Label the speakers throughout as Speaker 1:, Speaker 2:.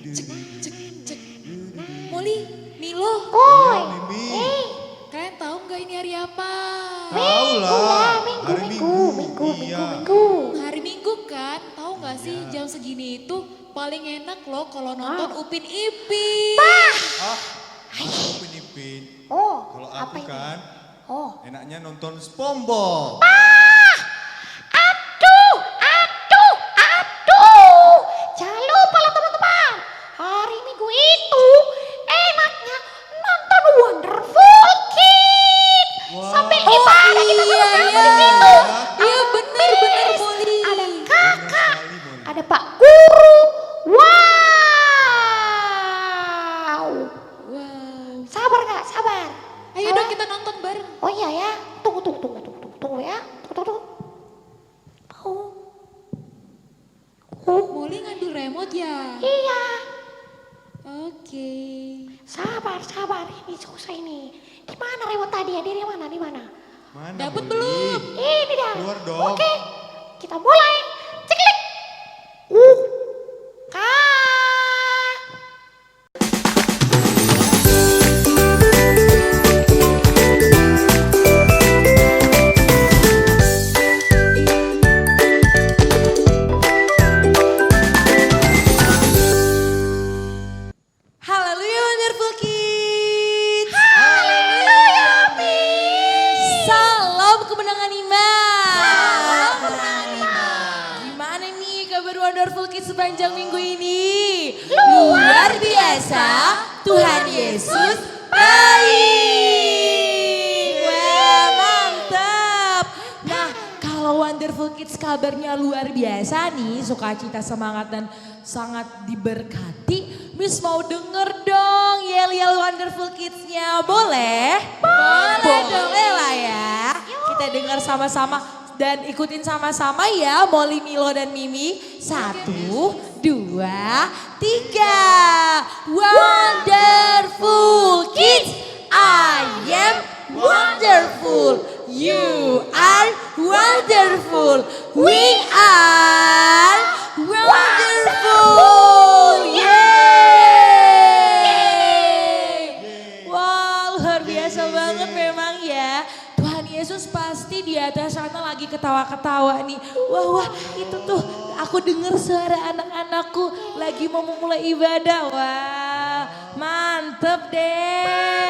Speaker 1: Cek, cek, cek. Molly, Milo,
Speaker 2: Oi,
Speaker 3: Mimi.
Speaker 1: kalian tahu nggak ini hari apa?
Speaker 3: Tahu lah. Hari
Speaker 2: minggu.
Speaker 3: Iya.
Speaker 1: Hari Minggu kan? Tahu nggak sih jam segini itu paling enak loh kalau nonton Upin Ipin.
Speaker 3: Ah, masa Upin Ipin.
Speaker 2: Oh,
Speaker 3: Kalau
Speaker 2: apa
Speaker 3: aku
Speaker 2: ini?
Speaker 3: kan
Speaker 2: Oh,
Speaker 3: enaknya nonton SpongeBob.
Speaker 2: aduh. Jangan lupa lah teman-teman. Hari Minggu itu enaknya nonton Wonderful Kids.
Speaker 3: Wah.
Speaker 2: Sambil ibadah kita
Speaker 1: Iya,
Speaker 2: sama-sama
Speaker 1: iya.
Speaker 2: di situ.
Speaker 1: Iya bener Molly.
Speaker 2: Ada
Speaker 3: Bener
Speaker 2: kakak,
Speaker 3: sekali, Molly.
Speaker 2: ada Pak Guru. Wow.
Speaker 1: Wow.
Speaker 2: Sabar Kak, sabar.
Speaker 1: Ayo dong kita nonton bareng.
Speaker 2: Oh iya ya, tunggu ya, tunggu.
Speaker 1: Molly ngambil remote ya?
Speaker 2: Iya,
Speaker 1: Oke.
Speaker 2: sabar, ini susah ini. Di mana remote tadi ya? Di mana?
Speaker 3: Mana
Speaker 1: Dapet
Speaker 3: Molly?
Speaker 1: belum?
Speaker 2: Ini dah.
Speaker 3: Keluar dong.
Speaker 2: Oke, kita mulai. Ceklik. Kak.
Speaker 1: Haleluya Wonderful Kids.
Speaker 2: Haleluya, Miss.
Speaker 1: Salam kemenangan iman. Gimana nih kabar Wonderful Kids sepanjang minggu ini? Luar biasa, Tuhan Yesus baik. Wah mantap. Nah kalau Wonderful Kids kabarnya luar biasa nih, sukacita, semangat dan sangat diberkati. Miss mau denger dong yel-yel Wonderful Kids-nya, boleh? Boleh dong lah ya. Kita dengar sama-sama dan ikutin sama-sama ya Molly, Milo dan Mimi. 1, 2, 3. Wonderful Kids, I am wonderful. You are wonderful. We are wonderful. Yeay! Wow, luar biasa banget memang ya. Tuhan Yesus pasti di atas sana lagi ketawa-ketawa nih. Wah, itu tuh aku dengar suara anak-anakku lagi mau memulai ibadah. Wah, mantep deh.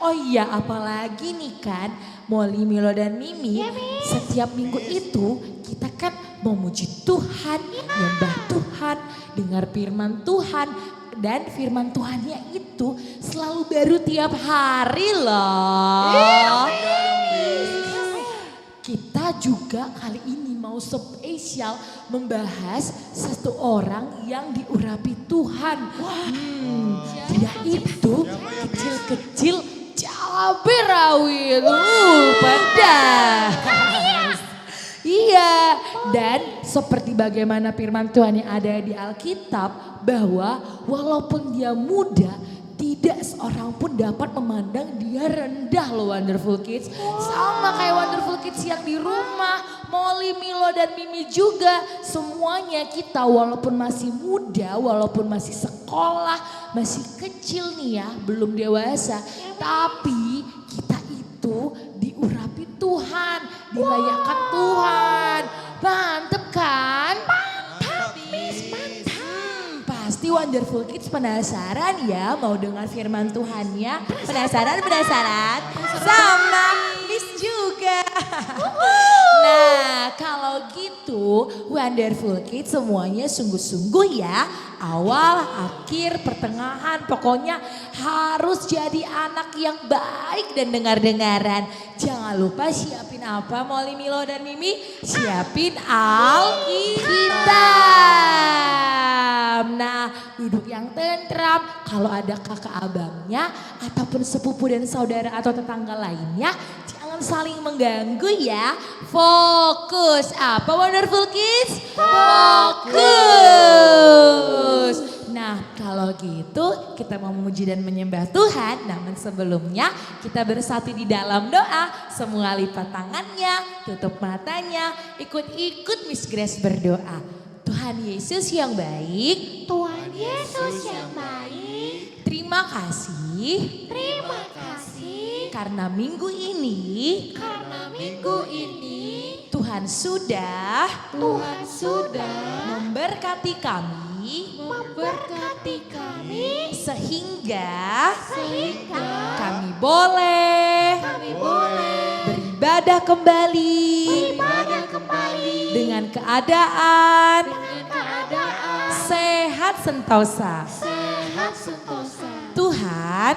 Speaker 1: Oh iya, apalagi nih kan Molly, Milo dan Mimi, setiap minggu itu kita kan memuji Tuhan, nyembah Tuhan, dengar firman Tuhan. Dan firman Tuhannya itu selalu baru tiap hari loh. Kita juga kali ini mau spesial membahas satu orang yang diurapi Tuhan. Dia itu kecil-kecil cabai rawit. Pedas. Iya, dan seperti bagaimana firman Tuhan yang ada di Alkitab, bahwa walaupun dia muda, tidak seorang pun dapat memandang dia rendah loh Wonderful Kids. Sama kayak Wonderful Kids yang di rumah, Molly, Milo dan Mimi juga. Semuanya kita walaupun masih muda, walaupun masih sekolah, masih kecil nih ya, belum dewasa. Tapi kita itu diurapi Tuhan, dilayakkan Tuhan. Mantep kan?
Speaker 3: Mantap, Miss.
Speaker 1: Pasti Wonderful Kids penasaran ya mau dengar firman Tuhannya. Penasaran? Sama Miss juga. Nah kalau gitu Wonderful Kids semuanya sungguh-sungguh ya. Awal, akhir, pertengahan, pokoknya harus jadi anak yang baik dan dengar-dengaran. Jangan lupa siapin apa Molly, Milo dan Mimi? Siapin Alkitab. Nah duduk yang tentram, kalau ada kakak abangnya ataupun sepupu dan saudara atau tetangga lainnya jangan saling mengganggu ya. Fokus, apa Wonderful Kids? Fokus. Nah kalau gitu kita mau memuji dan menyembah Tuhan, namun sebelumnya kita bersatu di dalam doa. Semua lipat tangannya, tutup matanya, ikut-ikut Miss Grace berdoa. Tuhan Yesus yang baik,
Speaker 2: Tuhan Yesus yang baik.
Speaker 1: Terima kasih
Speaker 2: Terima kasih
Speaker 1: karena minggu ini
Speaker 2: karena minggu ini
Speaker 1: Tuhan sudah memberkati kami
Speaker 2: memberkati kami
Speaker 1: sehingga kami
Speaker 2: kami
Speaker 1: boleh
Speaker 2: boleh
Speaker 1: beribadah kembali
Speaker 2: beribadah kembali
Speaker 1: dengan keadaan
Speaker 2: dengan keadaan
Speaker 1: sehat sentosa.
Speaker 2: sehat sentosa.
Speaker 1: Tuhan,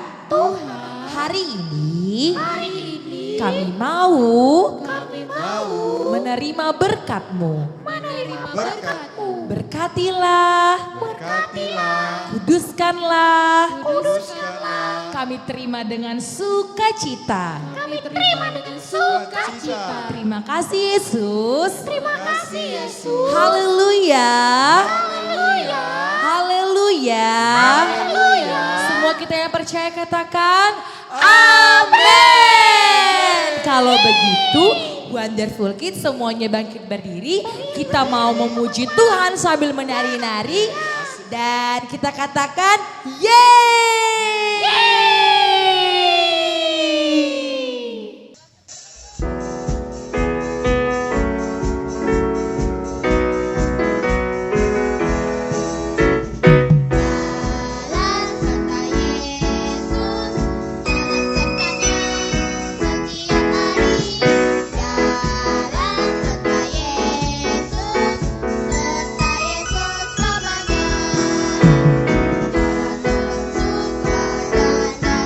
Speaker 1: hari ini
Speaker 2: Hari ini
Speaker 1: kami mau
Speaker 2: kami mau
Speaker 1: menerima berkat-Mu.
Speaker 2: menerima berkat-Mu.
Speaker 1: Berkatilah,
Speaker 3: Berkatilah,
Speaker 1: kuduskanlah,
Speaker 2: Kuduskanlah.
Speaker 1: kami terima dengan sukacita.
Speaker 2: Kami terima dengan sukacita.
Speaker 1: Terima kasih Yesus.
Speaker 2: Terima kasih Yesus.
Speaker 1: Haleluya.
Speaker 2: Haleluya.
Speaker 1: Haleluya.
Speaker 2: Haleluya.
Speaker 1: Semua kita yang percaya katakan amin. Kalau begitu Wonderful Kids semuanya bangkit berdiri. Kita mau memuji Tuhan sambil menari-nari. Dan kita katakan yeay.
Speaker 4: Jalan serta Yesus, jalan sertanya setiap hari. Jalan serta Yesus selamanya. Jalan bersuka dan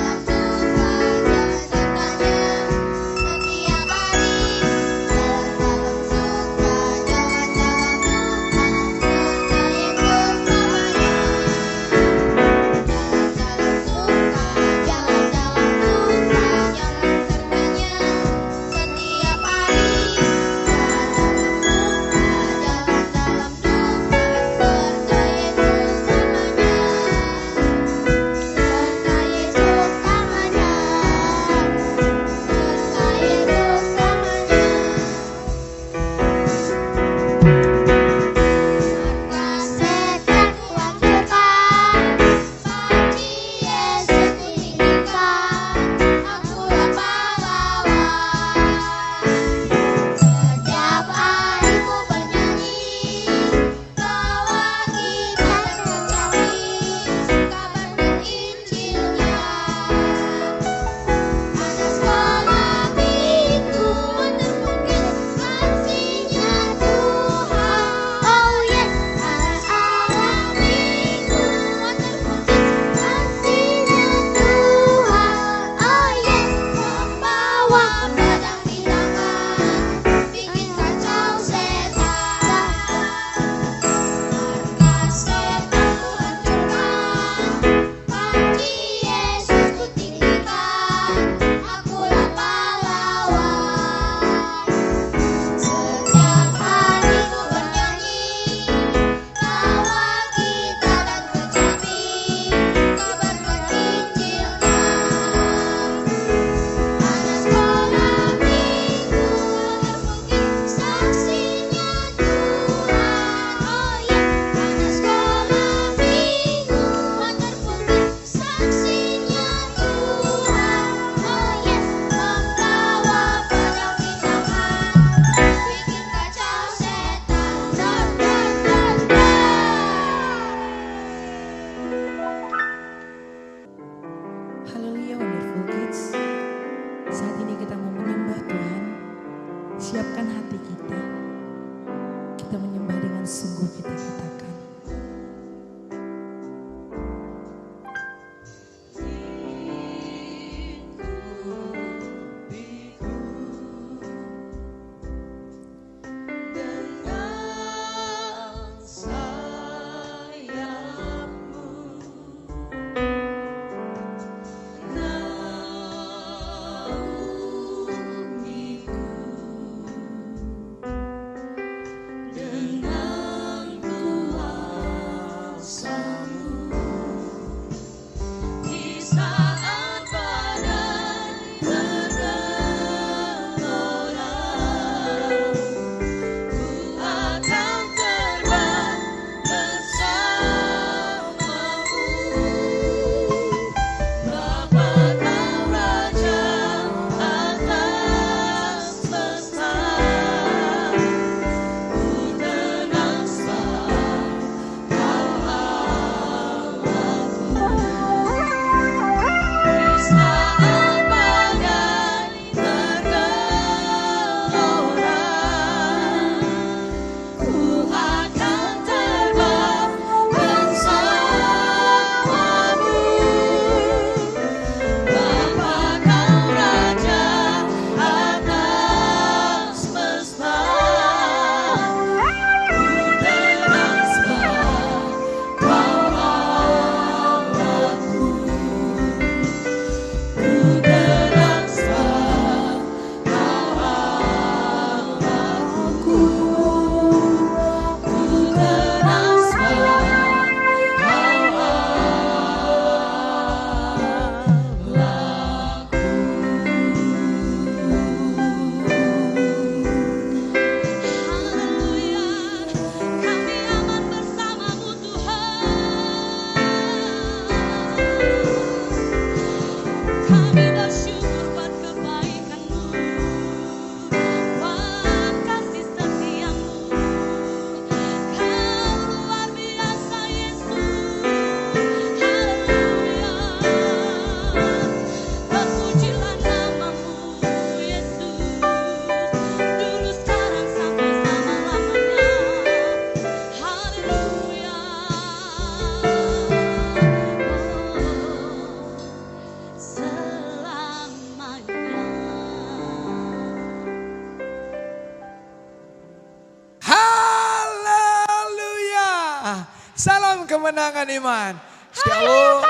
Speaker 5: Salam kemenangan iman. Shalom.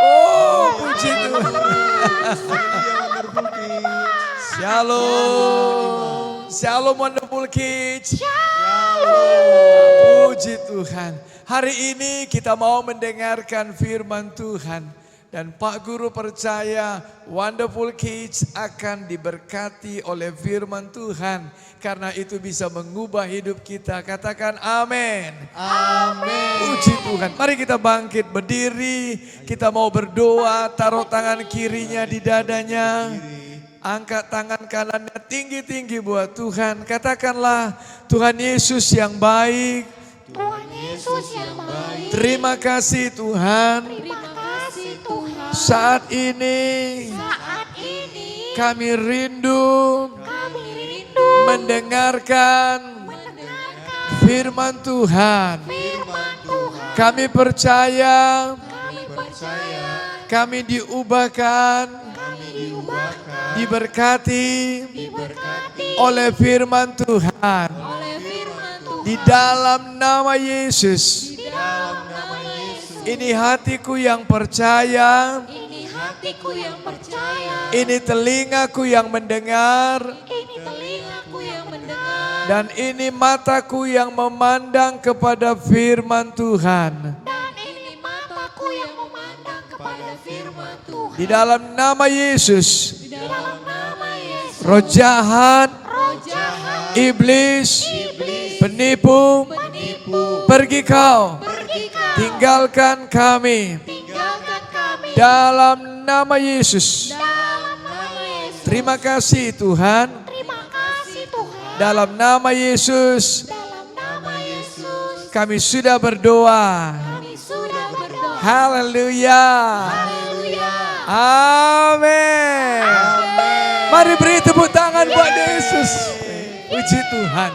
Speaker 5: Oh, puji Tuhan.
Speaker 3: Wonderful Kids.
Speaker 5: Shalom. Shalom Wonderful Kids. Puji Tuhan. Hari ini kita mau mendengarkan firman Tuhan. Dan Pak Guru percaya Wonderful Kids akan diberkati oleh firman Tuhan. Karena itu bisa mengubah hidup kita. Katakan amin.
Speaker 3: Amin.
Speaker 5: Puji Tuhan. Mari kita bangkit berdiri. Kita mau berdoa. Taruh tangan kirinya di dadanya. Angkat tangan kanannya tinggi-tinggi buat Tuhan. Katakanlah Tuhan Yesus yang baik.
Speaker 2: Tuhan Yesus yang baik.
Speaker 5: Terima kasih Tuhan.
Speaker 2: Terima kasih Tuhan.
Speaker 5: Saat ini
Speaker 2: Saat ini
Speaker 5: kami rindu
Speaker 2: kami rindu
Speaker 5: mendengarkan
Speaker 2: mendengarkan
Speaker 5: firman Tuhan.
Speaker 2: firman Tuhan.
Speaker 5: Kami percaya
Speaker 2: Kami percaya
Speaker 5: kami diubahkan,
Speaker 2: kami diubahkan,
Speaker 5: diberkati
Speaker 2: diberkati
Speaker 5: oleh firman Tuhan.
Speaker 1: Oleh firman Tuhan.
Speaker 5: Di dalam nama Yesus.
Speaker 2: di dalam nama Yesus.
Speaker 5: Ini hatiku yang percaya,
Speaker 2: Ini hatiku yang percaya,
Speaker 5: ini telingaku yang mendengar,
Speaker 2: ini telingaku yang mendengar,
Speaker 5: dan ini mataku yang memandang kepada firman Tuhan.
Speaker 2: dan ini mataku yang memandang kepada firman Tuhan.
Speaker 5: Di dalam nama Yesus,
Speaker 2: Di dalam nama Yesus,
Speaker 5: roh jahat,
Speaker 2: roh jahat,
Speaker 5: iblis,
Speaker 2: iblis,
Speaker 5: penipu,
Speaker 2: penipu,
Speaker 5: pergi kau,
Speaker 2: pergi kau,
Speaker 5: tinggalkan kami.
Speaker 2: tinggalkan kami.
Speaker 5: Dalam nama Yesus,
Speaker 2: Dalam nama Yesus.
Speaker 5: terima kasih Tuhan.
Speaker 2: Terima kasih Tuhan.
Speaker 5: Dalam nama Yesus,
Speaker 2: Dalam nama Yesus,
Speaker 5: kami sudah berdoa.
Speaker 2: kami sudah berdoa.
Speaker 5: Haleluya.
Speaker 2: Haleluya.
Speaker 5: Amin. Mari beri tepuk tangan buat Yesus. Puji Tuhan.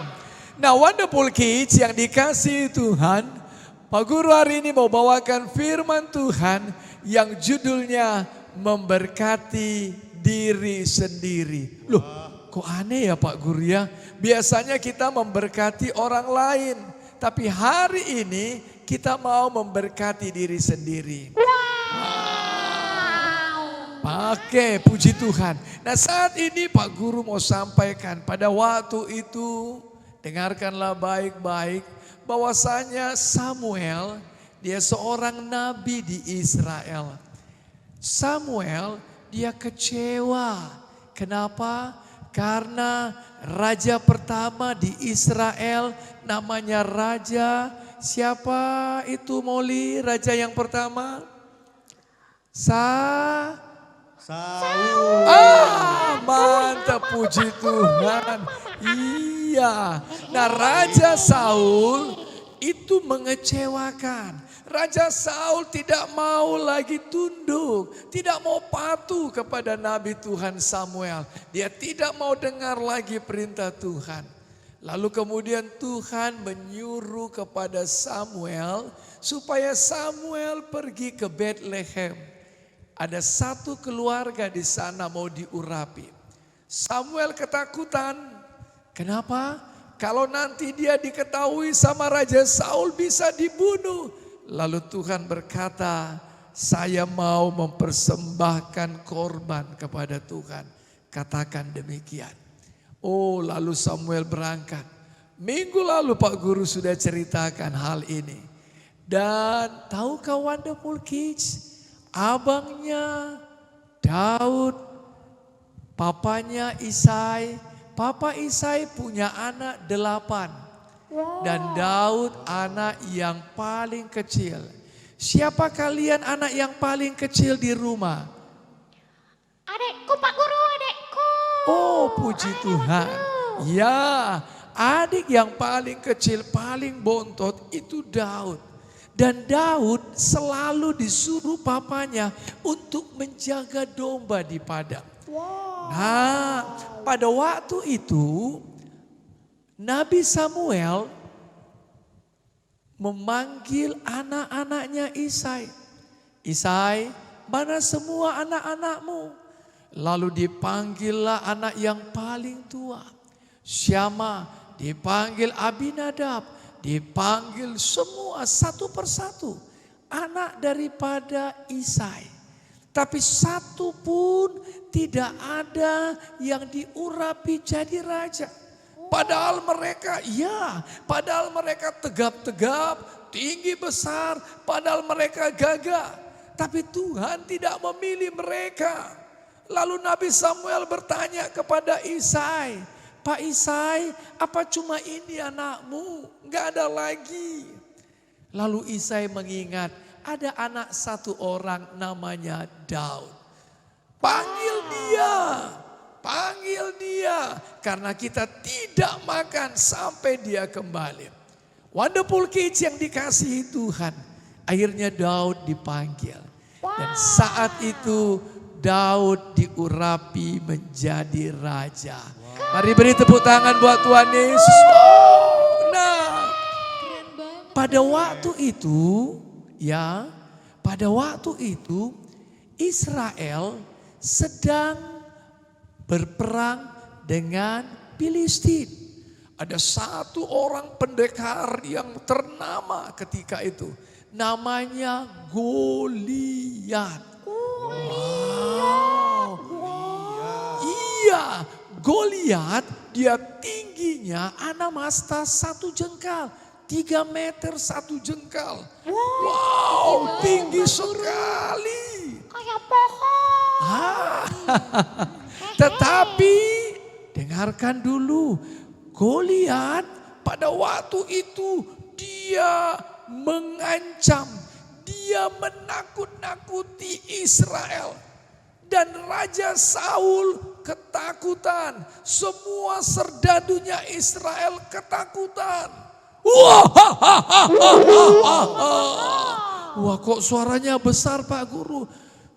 Speaker 5: Nah, Wonderful Kids yang dikasihi Tuhan, Pak Guru hari ini mau bawakan firman Tuhan yang judulnya memberkati diri sendiri. Loh, kok aneh ya Pak Guru ya? Biasanya kita memberkati orang lain, tapi hari ini kita mau memberkati diri sendiri. Oke, puji Tuhan. Nah, saat ini Pak Guru mau sampaikan pada waktu itu, dengarkanlah baik-baik, bahwasanya Samuel, dia seorang nabi di Israel. Samuel, dia kecewa. Kenapa? Karena raja pertama di Israel namanya Raja, siapa itu Molly? Raja yang pertama?
Speaker 3: Saul.
Speaker 5: Mantap, puji Tuhan. Iya. Nah, Raja Saul itu mengecewakan. Raja Saul tidak mau lagi tunduk, tidak mau patuh kepada Nabi Tuhan Samuel. Dia tidak mau dengar lagi perintah Tuhan. Lalu kemudian Tuhan menyuruh kepada Samuel supaya Samuel pergi ke Bethlehem. Ada satu keluarga di sana mau diurapi. Samuel ketakutan. Kenapa? Kalau nanti dia diketahui sama Raja Saul bisa dibunuh. Lalu Tuhan berkata, saya mau mempersembahkan korban kepada Tuhan. Katakan demikian. Oh, lalu Samuel berangkat. Minggu lalu Pak Guru sudah ceritakan hal ini. Dan tahukah Wonderful Kids? Abangnya Daud, papanya Isai. Papa Isai punya anak 8. Dan Daud anak yang paling kecil. Siapa kalian anak yang paling kecil di rumah?
Speaker 2: Adekku Pak Guru, adekku.
Speaker 5: Oh, puji Tuhan. Ya, adik yang paling kecil, paling bontot itu Daud. Dan Daud selalu disuruh papanya untuk menjaga domba di padang. Nah, pada waktu itu Nabi Samuel memanggil anak-anaknya Isai. Isai, mana semua anak-anakmu? Lalu dipanggillah anak yang paling tua. Syama, dipanggil Abinadab. dipanggil semua satu persatu anak daripada Isai. Tapi satu pun tidak ada yang diurapi jadi raja. Padahal mereka tegap-tegap, tinggi besar, padahal mereka gagah. Tapi Tuhan tidak memilih mereka. Lalu Nabi Samuel bertanya kepada Isai, Pak Isai, apa cuma ini anakmu? Enggak ada lagi. Lalu Isai mengingat, ada anak satu orang namanya Daud. Panggil dia. Karena kita tidak makan sampai dia kembali. Wonderful Kids yang dikasihi Tuhan. Akhirnya Daud dipanggil. Dan saat itu Daud diurapi menjadi raja. Mari beri tepuk tangan buat Tuhan Yesus. Nah, pada waktu itu Israel sedang berperang dengan Filistin. Ada satu orang pendekar yang ternama ketika itu. Namanya Goliat. Wow. Iya, Goliat dia tingginya anamasta 1 jengkal. 3 meter 1 jengkal. Wow, tinggi sekali.
Speaker 2: Kayak pohon.
Speaker 5: Tetapi dengarkan dulu, Goliat pada waktu itu dia mengancam, dia menakut-nakuti Israel. Dan Raja Saul ketakutan, semua serdadunya Israel ketakutan. Wah, kok suaranya besar Pak Guru?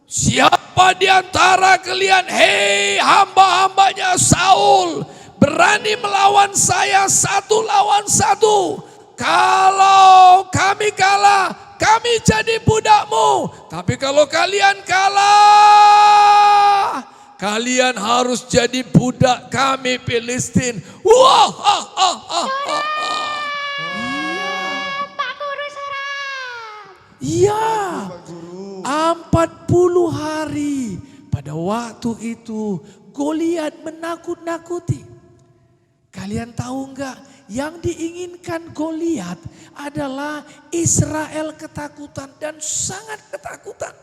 Speaker 5: Siapa di antara kalian, hei hamba-hambanya Saul, berani melawan saya 1 lawan 1? Kalau kami kalah, kami jadi budakmu. Tapi kalau kalian kalah, kalian harus jadi budak kami Filistin.
Speaker 2: Pak Guru seram.
Speaker 5: Iya, 40 hari pada waktu itu Goliat menakut-nakuti. Kalian tahu enggak, yang diinginkan Goliat adalah Israel ketakutan dan sangat ketakutan.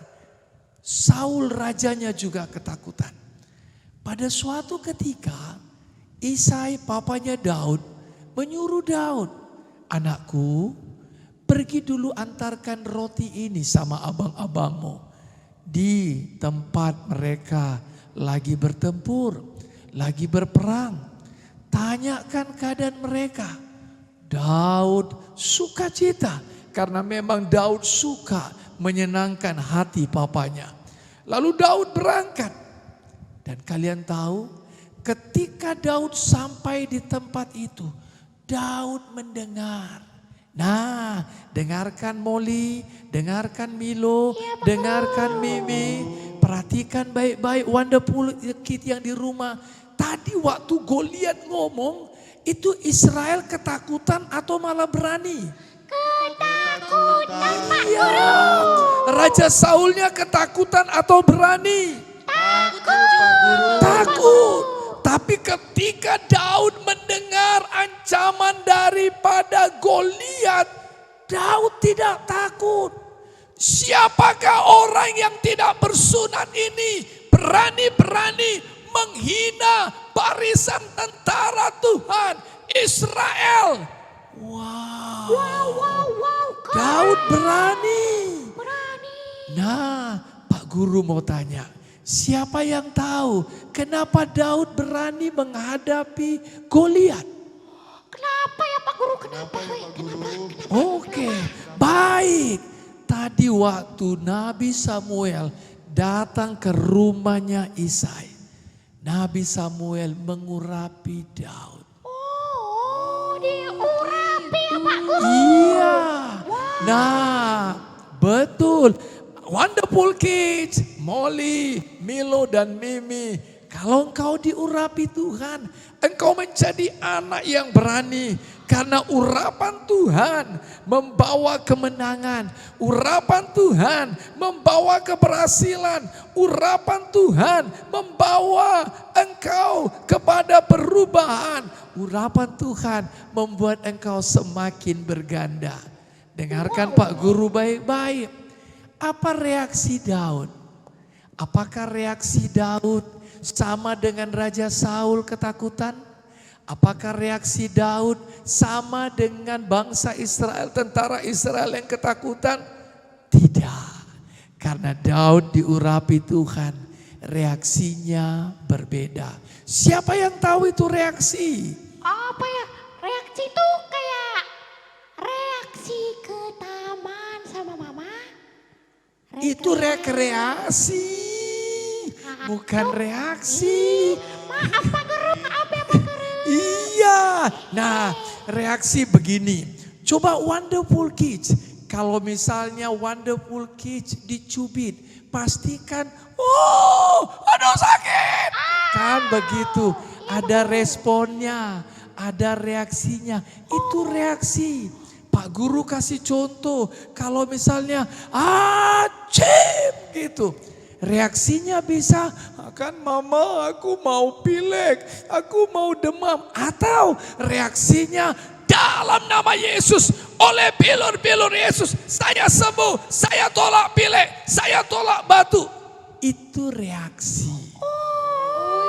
Speaker 5: Saul rajanya juga ketakutan. Pada suatu ketika Isai papanya Daud menyuruh Daud, anakku, pergi dulu antarkan roti ini sama abang-abangmu. Di tempat mereka lagi bertempur, lagi berperang. Tanyakan keadaan mereka. Daud sukacita karena memang Daud suka menyenangkan hati papanya. Lalu Daud berangkat. Dan kalian tahu, ketika Daud sampai di tempat itu, Daud mendengar. Nah, dengarkan Molly, dengarkan Milo, dengarkan Mimi. Perhatikan baik-baik Wonderful Kid yang di rumah. Tadi waktu Goliat ngomong, itu Israel ketakutan atau malah berani?
Speaker 2: Ketakutan Pak
Speaker 5: Iya.
Speaker 2: Guru.
Speaker 5: Raja Saulnya ketakutan atau berani? Takut. Tapi ketika Daud mendengar ancaman daripada Goliat, Daud tidak takut. Siapakah orang yang tidak bersunat ini berani-berani menghina barisan tentara Tuhan Israel? Wow. Daud berani. Nah, Pak Guru mau tanya, siapa yang tahu kenapa Daud berani menghadapi Goliat?
Speaker 2: Kenapa ya Pak Guru? Kenapa?
Speaker 5: Oke, baik. Tadi waktu Nabi Samuel datang ke rumahnya Isai, Nabi Samuel mengurapi Daud.
Speaker 2: Oh, diurapi ya Pak Guru.
Speaker 5: Iya. Nah, betul. Wonderful Kids, Molly, Milo dan Mimi. Kalau engkau diurapi Tuhan, engkau menjadi anak yang berani. Karena urapan Tuhan membawa kemenangan. Urapan Tuhan membawa keberhasilan. Urapan Tuhan membawa engkau kepada perubahan. Urapan Tuhan membuat engkau semakin berganda. Dengarkan Pak Guru baik-baik. Apa reaksi Daud? Apakah reaksi Daud sama dengan Raja Saul ketakutan? Apakah reaksi Daud sama dengan bangsa Israel, tentara Israel yang ketakutan? Tidak. Karena Daud diurapi Tuhan, reaksinya berbeda. Siapa yang tahu itu reaksi?
Speaker 2: Apa ya? Reaksi itu kayak reaksi ke taman sama mama.
Speaker 5: Itu rekreasi, bukan reaksi.
Speaker 2: Maaf Pak Guru, maaf ya Pak Guru.
Speaker 5: Iya, nah reaksi begini. Coba Wonderful Kids, kalau misalnya Wonderful Kids dicubit, pastikan, oh aduh sakit. Kan begitu, ada responnya, ada reaksinya, itu reaksi. Pak Guru kasih contoh, kalau misalnya acim gitu. Reaksinya bisa, kan mama aku mau pilek, aku mau demam. Atau reaksinya dalam nama Yesus, oleh bilur-bilur Yesus, saya sembuh, saya tolak pilek, saya tolak batu. Itu reaksi.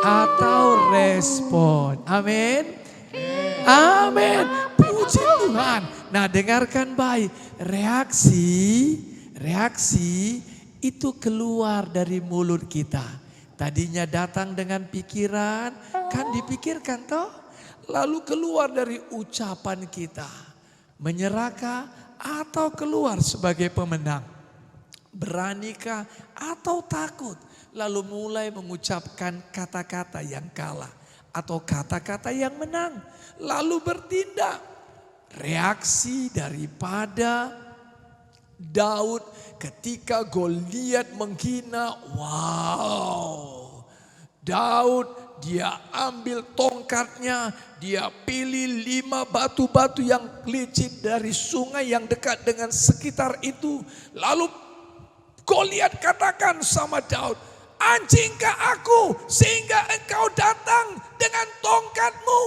Speaker 5: Atau respon. Amin. Amin. Puji Tuhan. Nah dengarkan baik, reaksi itu keluar dari mulut kita. Tadinya datang dengan pikiran, kan dipikirkan toh? Lalu keluar dari ucapan kita. Menyerahkah atau keluar sebagai pemenang? Beranikah atau takut? Lalu mulai mengucapkan kata-kata yang kalah atau kata-kata yang menang. Lalu bertindak. Reaksi daripada Daud ketika Goliat menghina, wow. Daud dia ambil tongkatnya, dia pilih 5 batu-batu yang licin dari sungai yang dekat dengan sekitar itu. Lalu Goliat katakan sama Daud, anjingkah aku sehingga engkau datang dengan tongkatmu?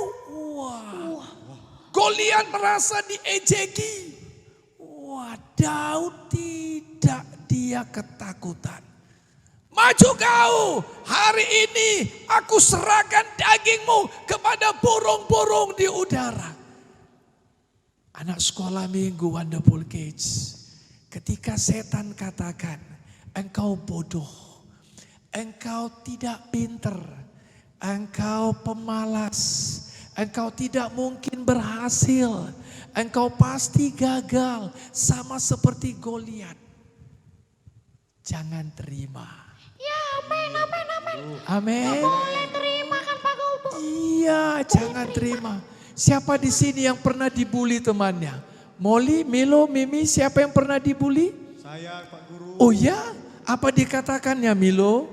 Speaker 5: Wah. Goliat merasa diejeki. Wah, Daud tidak, dia ketakutan. Maju kau, hari ini aku serahkan dagingmu kepada burung-burung di udara. Anak sekolah minggu Wonderful Kids, ketika setan katakan, engkau bodoh, engkau tidak pinter, engkau pemalas, engkau tidak mungkin berhasil, engkau pasti gagal sama seperti Goliat. Jangan terima.
Speaker 2: Ya amin.
Speaker 5: Amin.
Speaker 2: Boleh terima kan Pak Guru.
Speaker 5: Iya, jangan terima. Siapa di sini yang pernah dibully temannya? Molly, Milo, Mimi, siapa yang pernah dibully?
Speaker 3: Saya Pak Guru.
Speaker 5: Oh ya, apa dikatakannya Milo?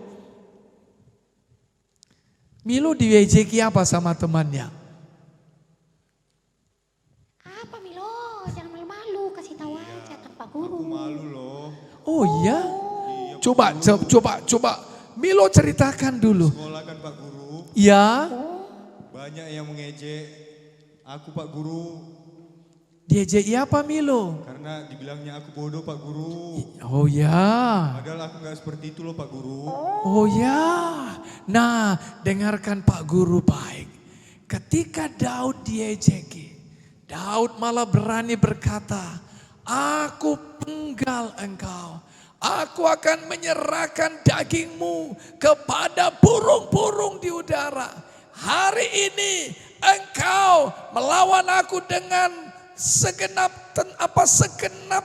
Speaker 5: Milo diejeki apa sama temannya?
Speaker 2: Apa Milo? Jangan malu-malu, kasih tahu aja kan Pak Guru.
Speaker 3: Aku malu loh.
Speaker 5: Oh ya, coba Milo ceritakan dulu.
Speaker 3: Sekolah kan Pak Guru,
Speaker 5: Ya,
Speaker 3: banyak yang mengejek aku Pak Guru.
Speaker 5: diejeki apa Milo?
Speaker 3: Karena dibilangnya aku bodoh Pak Guru.
Speaker 5: Oh ya.
Speaker 3: Padahal aku gak seperti itu loh Pak Guru.
Speaker 5: Oh ya, nah dengarkan Pak Guru baik. Ketika Daud diejeki, Daud malah berani berkata, aku penggal engkau. Aku akan menyerahkan dagingmu kepada burung-burung di udara. Hari ini engkau melawan aku dengan segenap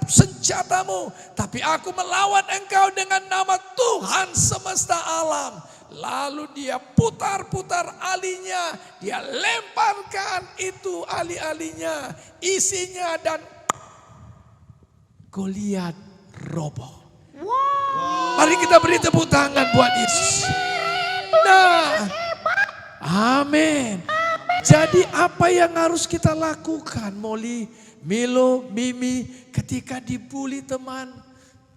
Speaker 5: senjatamu, tapi aku melawan engkau dengan nama Tuhan semesta alam. Lalu dia putar-putar alinya, dia lemparkan itu ali-alinya, isinya, dan Goliat roboh. Mari kita beri tepuk tangan buat Yesus. Nah, amin. Jadi apa yang harus kita lakukan, Molly, Milo, Mimi, ketika dibully teman?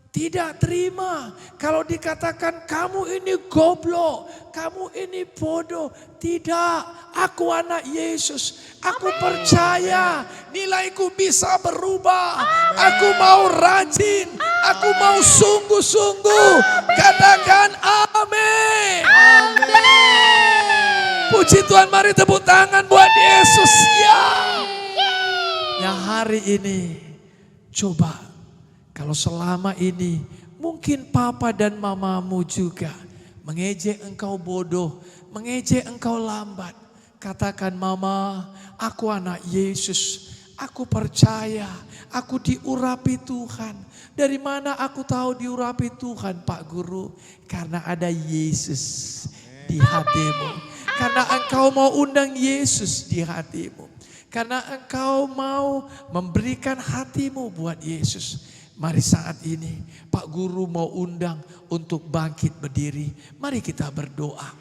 Speaker 5: Tidak terima. Kalau dikatakan kamu ini goblok, kamu ini bodoh. Tidak, aku anak Yesus. Aku percaya nilaiku bisa berubah. Aku mau rajin, aku mau sungguh-sungguh. Katakan amin. Puji Tuhan, mari tepuk tangan buat Yesus. Ya. Ya, hari ini coba. Kalau selama ini mungkin papa dan mamamu juga mengejek engkau bodoh, mengejek engkau lambat. Katakan, mama, aku anak Yesus. Aku percaya, aku diurapi Tuhan. Dari mana aku tahu diurapi Tuhan, Pak Guru? Karena ada Yesus di hatimu. Karena engkau mau undang Yesus di hatimu. Karena engkau mau memberikan hatimu buat Yesus. Mari saat ini Pak Guru mau undang untuk bangkit berdiri. Mari kita berdoa.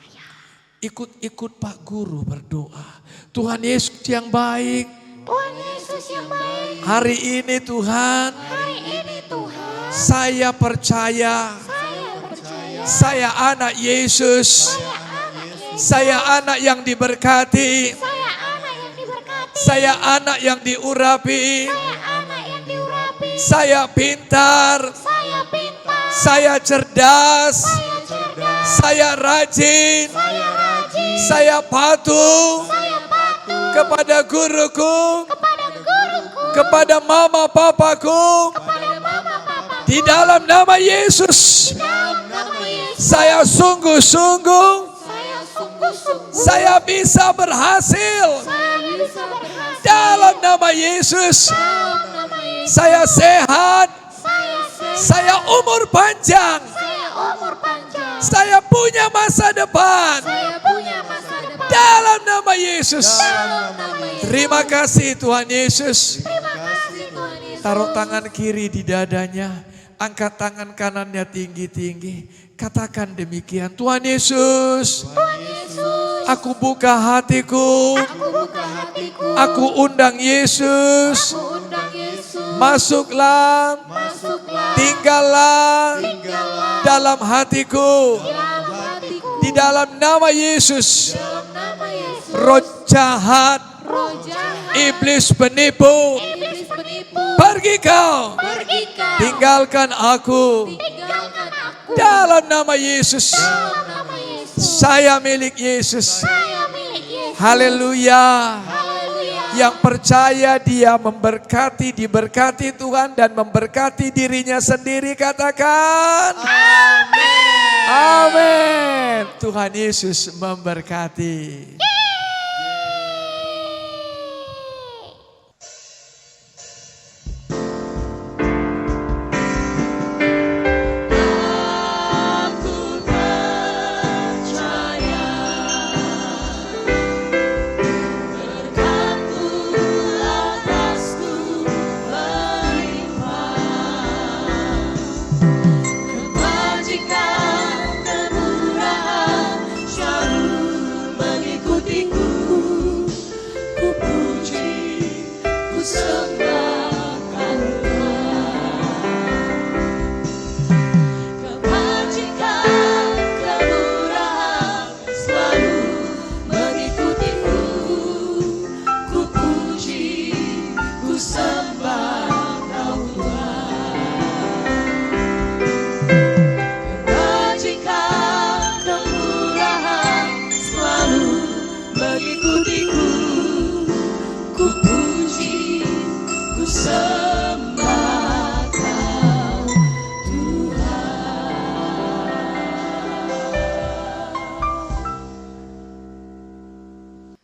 Speaker 5: Ikut-ikut Pak Guru berdoa. Tuhan Yesus yang baik.
Speaker 2: Tuhan Yesus yang baik.
Speaker 5: Hari ini Tuhan.
Speaker 2: Hari ini Tuhan.
Speaker 5: Saya percaya.
Speaker 2: Saya percaya.
Speaker 5: Saya anak Yesus. Saya anak yang diberkati.
Speaker 2: Saya anak yang diberkati.
Speaker 5: Saya anak yang diurapi.
Speaker 2: Saya anak yang diurapi.
Speaker 5: Saya pintar.
Speaker 2: Saya pintar.
Speaker 5: Saya cerdas.
Speaker 2: Saya cerdas.
Speaker 5: Saya rajin.
Speaker 2: Saya rajin.
Speaker 5: Saya patuh
Speaker 2: Saya patuh
Speaker 5: kepada guruku,
Speaker 2: kepada guruku.
Speaker 5: kepada mama papaku.
Speaker 2: Kepada mama papa.
Speaker 5: Di dalam nama Yesus,
Speaker 2: Dalam nama Yesus.
Speaker 5: saya sungguh-sungguh,
Speaker 2: Saya sungguh-sungguh.
Speaker 5: saya bisa berhasil.
Speaker 2: Saya bisa berhasil.
Speaker 5: Dalam nama Yesus,
Speaker 2: Dalam nama Yesus.
Speaker 5: saya sehat,
Speaker 2: Saya sehat.
Speaker 5: saya umur panjang,
Speaker 2: Saya umur panjang.
Speaker 5: saya punya masa depan.
Speaker 2: Saya punya masa depan.
Speaker 5: Dalam nama Yesus.
Speaker 2: Dalam nama Yesus.
Speaker 5: Terima kasih Tuhan Yesus.
Speaker 2: Terima kasih Tuhan Yesus.
Speaker 5: Taruh tangan kiri di dadanya. Angkat tangan kanannya tinggi-tinggi. Katakan demikian. Tuhan Yesus,
Speaker 2: Tuhan Yesus.
Speaker 5: aku buka hatiku.
Speaker 2: Aku buka hatiku.
Speaker 5: Aku undang Yesus.
Speaker 2: Aku undang Yesus.
Speaker 5: Masuklah,
Speaker 2: Masuklah.
Speaker 5: tinggallah
Speaker 2: Tinggallah
Speaker 5: dalam hatiku.
Speaker 2: dalam hatiku.
Speaker 5: Di dalam nama Yesus.
Speaker 2: Dalam nama Yesus.
Speaker 5: Roh jahat,
Speaker 2: Roh jahat.
Speaker 5: iblis penipu,
Speaker 2: Iblis penipu.
Speaker 5: pergi kau.
Speaker 2: Pergi kau.
Speaker 5: Tinggalkan aku.
Speaker 2: Tinggalkan aku.
Speaker 5: Dalam nama Yesus.
Speaker 2: Dalam nama Yesus.
Speaker 5: Saya milik Yesus.
Speaker 2: Saya milik Yesus.
Speaker 5: Haleluya.
Speaker 2: Haleluya.
Speaker 5: Yang percaya dia memberkati, diberkati Tuhan dan memberkati dirinya sendiri. Katakan amin. Amin. Tuhan Yesus memberkati.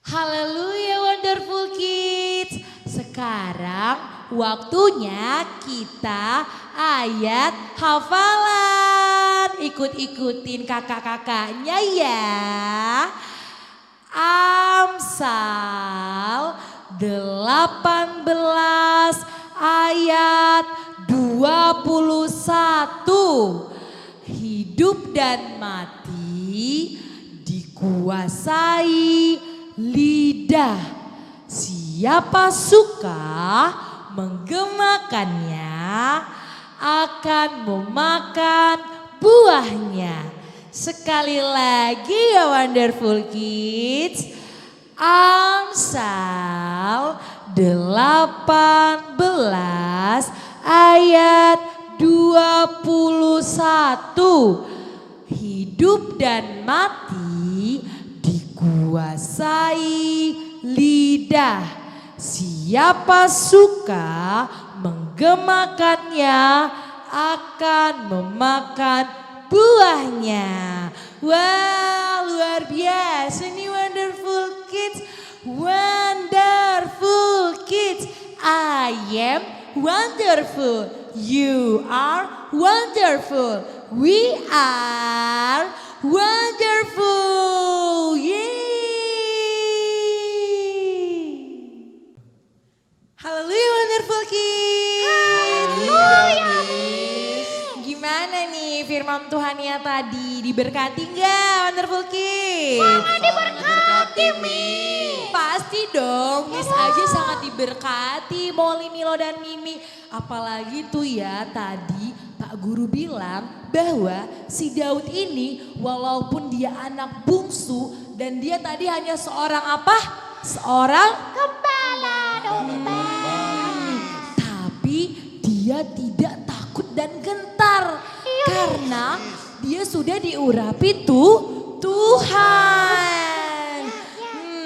Speaker 1: Haleluya Wonderful Kids. Sekarang waktunya kita ayat hafalan. Ikut-ikutin kakak-kakaknya ya. Amsal 18 ayat 21. Hidup dan mati dikuasai lidah. Siapa suka menggemakannya akan memakan buahnya. Sekali lagi ya Wonderful Kids. Amsal 18 ayat 21. Hidup dan mati dikuasai lidah. Siapa suka menggemakannya akan memakan buahnya. Wah, luar biasa nih Wonderful Kids. Wonderful Kids. I am wonderful. You are wonderful. We are wonderful. Yeay. Haleluya Wonderful Kids. Gimana nih firman Tuhannya tadi? Diberkati nggak Wonderful Kids?
Speaker 2: Sangat diberkati, Mi.
Speaker 1: Pasti dong, Miss aja sangat diberkati, Molly, Milo, dan Mimi. Apalagi tuh ya tadi Pak Guru bilang bahwa si Daud ini walaupun dia anak bungsu dan dia tadi hanya seorang apa? Seorang
Speaker 2: Gembala domba.
Speaker 1: Tapi dia tidak takut dan gentar karena dia sudah diurapi Tuhan.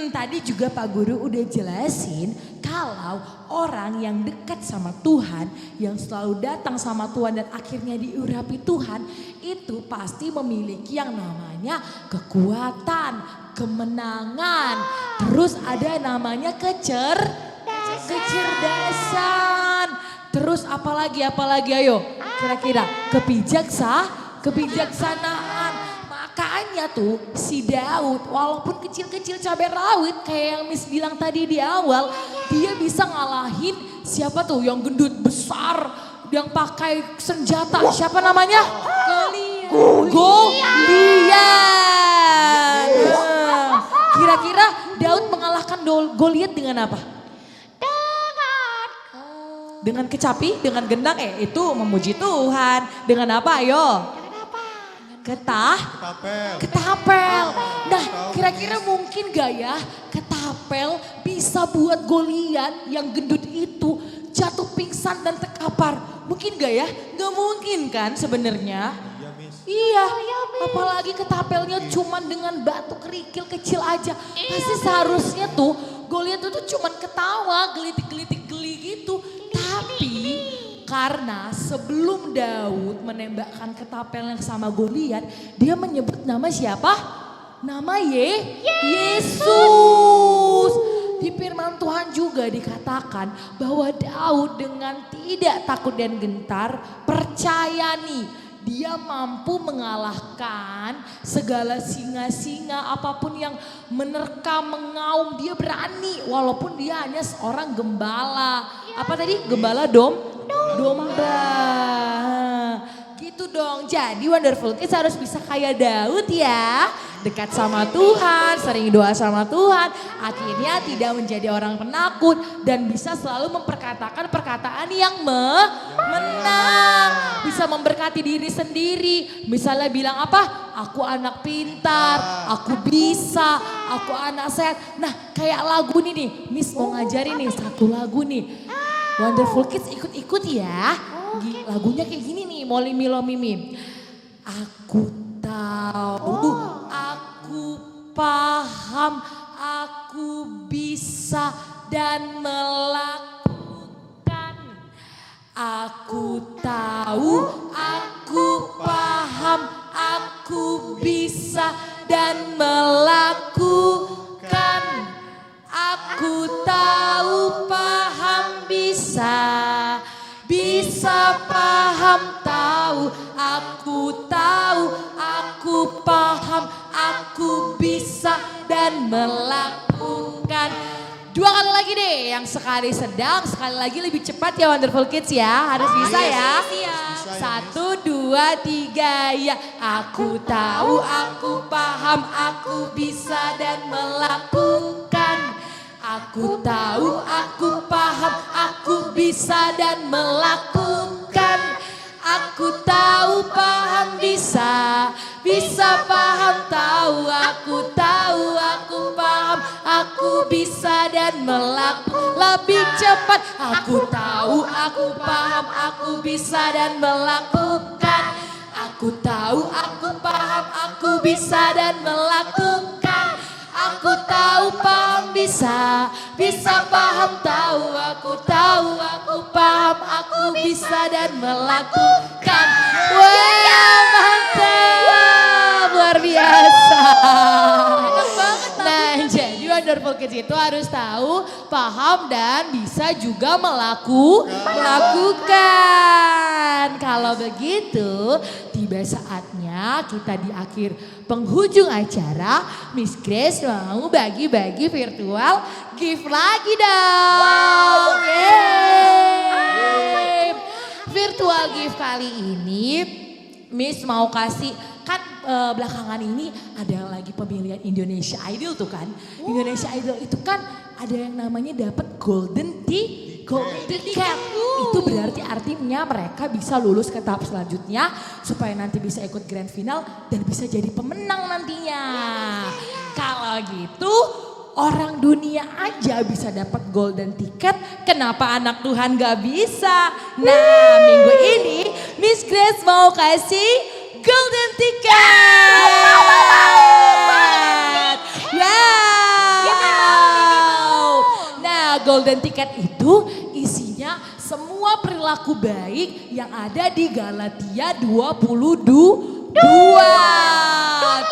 Speaker 1: Tadi juga Pak Guru udah jelasin kalau orang yang dekat sama Tuhan, yang selalu datang sama Tuhan dan akhirnya diurapi Tuhan, itu pasti memiliki yang namanya kekuatan, kemenangan, terus ada namanya kecerdasan, terus apalagi ayo kira-kira kebijaksanaan. Makanya tuh si Daud walaupun kecil-kecil cabai rawit kayak yang Miss bilang tadi di awal, dia bisa ngalahin siapa tuh yang gendut besar, yang pakai senjata, siapa namanya? Goliat. Kira-kira Daud mengalahkan Goliat dengan apa? Dengan kecapi, dengan gendang, itu memuji Tuhan. Dengan apa ayo? Ketapel. Nah kira-kira mungkin gak ya ketapel bisa buat Goliat yang gendut itu jatuh pingsan dan terkapar. Mungkin gak ya? Gak mungkin kan sebenarnya. Iya, apalagi ketapelnya cuman dengan batu kerikil kecil aja. Pasti seharusnya tuh Goliat itu cuman ketawa, gelitik-gelitik geli gitu. Tapi karena sebelum Daud menembakkan ketapelnya sama Goliat, dia menyebut nama siapa? Nama Yesus. Di firman Tuhan juga dikatakan bahwa Daud dengan tidak takut dan gentar percaya nih, dia mampu mengalahkan segala singa-singa apapun yang menerkam, mengaum, dia berani walaupun dia hanya seorang gembala. Apa tadi? Gembala domba. Gitu dong. Jadi Wonderful Kids harus bisa kayak Daud ya. Dekat sama Tuhan, sering doa sama Tuhan. Akhirnya tidak menjadi orang penakut dan bisa selalu memperkatakan perkataan yang menang. Bisa memberkati diri sendiri. Misalnya bilang apa? Aku anak pintar, aku bisa, aku anak sehat. Nah kayak lagu ini nih, Miss mau ngajarin nih satu lagu nih. Wonderful Kids ikut-ikut ya. Lagunya kayak gini nih, Molly, Milo, Mimi. Aku tahu, aku paham, aku bisa dan melakukan. Aku tahu, aku paham, aku bisa dan melakukan. Aku tahu, paham, bisa paham, tahu. Aku tahu, aku paham, aku bisa dan melakukan. Dua kali lagi deh, yang sekali sedang, sekali lagi lebih cepat ya Wonderful Kids ya. Harus bisa ya. 1, 2, 2, 3 ya. Aku tahu, aku paham, aku bisa dan melakukan. Aku tahu, aku paham, aku bisa dan melakukan. Aku tahu, paham, bisa paham, tahu. Aku tahu, aku paham, aku bisa dan melakukan. Lebih cepat. Aku tahu, aku paham, aku bisa dan melakukan. Aku tahu, aku paham, aku bisa dan melakukan. Aku tahu, paham, bisa paham, tahu. Aku tahu, aku paham, aku bisa dan melakukan. Wah, mantap, luar biasa. Nah, jadi Wonderful Kids itu harus tahu, paham, dan bisa juga melakukan. Kalau begitu, tiba saatnya kita di akhir penghujung acara, Miss Grace mau bagi-bagi virtual gift lagi dong. Yeay. Virtual gift kali ini Miss mau kasih, kan belakangan ini ada lagi pemilihan Indonesia Idol tuh kan. Indonesia Idol itu kan ada yang namanya dapat golden ticket. Itu berarti artinya mereka bisa lulus ke tahap selanjutnya supaya nanti bisa ikut grand final dan bisa jadi pemenang nantinya. Kalau gitu orang dunia aja bisa dapat golden ticket, kenapa anak Tuhan gak bisa? Nah, minggu ini Miss Grace mau kasih golden ticket. Wow. Nah, golden ticket itu isinya semua perilaku baik yang ada di Galatia 22.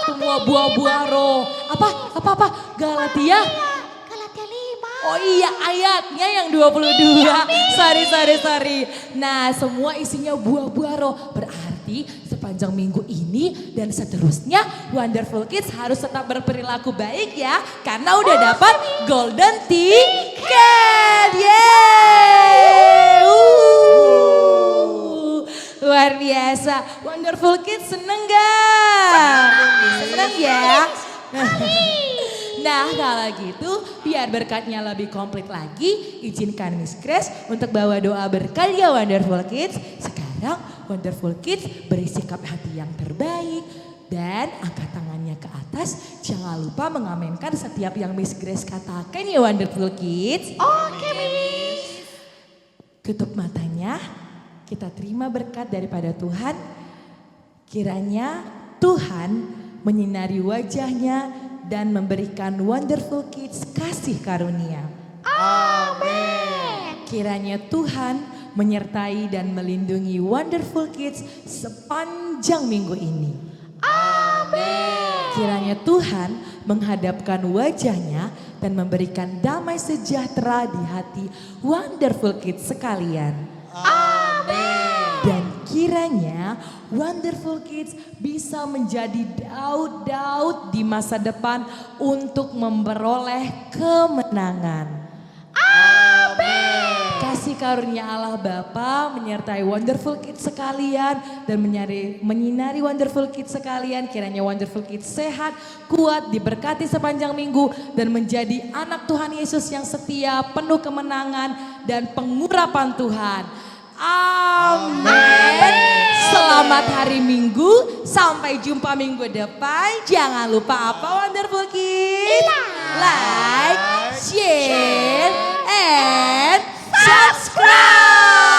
Speaker 1: Semua buah-buah roh. Apa? Galatia?
Speaker 2: Galatia 5.
Speaker 1: Oh iya, ayatnya yang 22. Sorry. Nah, semua isinya buah-buah roh. Berarti sepanjang minggu ini dan seterusnya Wonderful Kids harus tetap berperilaku baik ya. Karena udah dapat golden ticket. Yeay. Luar biasa. Wonderful Kids seneng gak? Seneng ya? Nah, kalau gitu biar berkatnya lebih komplit lagi, izinkan Miss Grace untuk bawa doa berkat ya Wonderful Kids. Sekarang Wonderful Kids beri sikap hati yang terbaik dan angkat tangannya ke atas. Jangan lupa mengamenkan setiap yang Miss Grace katakan ya Wonderful Kids.
Speaker 2: Oke, Miss.
Speaker 1: Tutup matanya, kita terima berkat daripada Tuhan. Kiranya Tuhan menyinari wajahnya dan memberikan Wonderful Kids kasih karunia.
Speaker 2: Amin.
Speaker 1: Kiranya Tuhan menyertai dan melindungi Wonderful Kids sepanjang minggu ini.
Speaker 2: Amin.
Speaker 1: Kiranya Tuhan menghadapkan wajahnya dan memberikan damai sejahtera di hati Wonderful Kids sekalian. Dan kiranya Wonderful Kids bisa menjadi Daud-Daud di masa depan untuk memperoleh kemenangan.
Speaker 2: Amin.
Speaker 1: Kasih karunia Allah Bapa menyertai Wonderful Kids sekalian dan menyinari Wonderful Kids sekalian. Kiranya Wonderful Kids sehat, kuat, diberkati sepanjang minggu dan menjadi anak Tuhan Yesus yang setia, penuh kemenangan dan pengurapan Tuhan. Amin. Selamat hari Minggu. Sampai jumpa minggu depan. Jangan lupa apa Wonderful Kids? Like, share, and subscribe.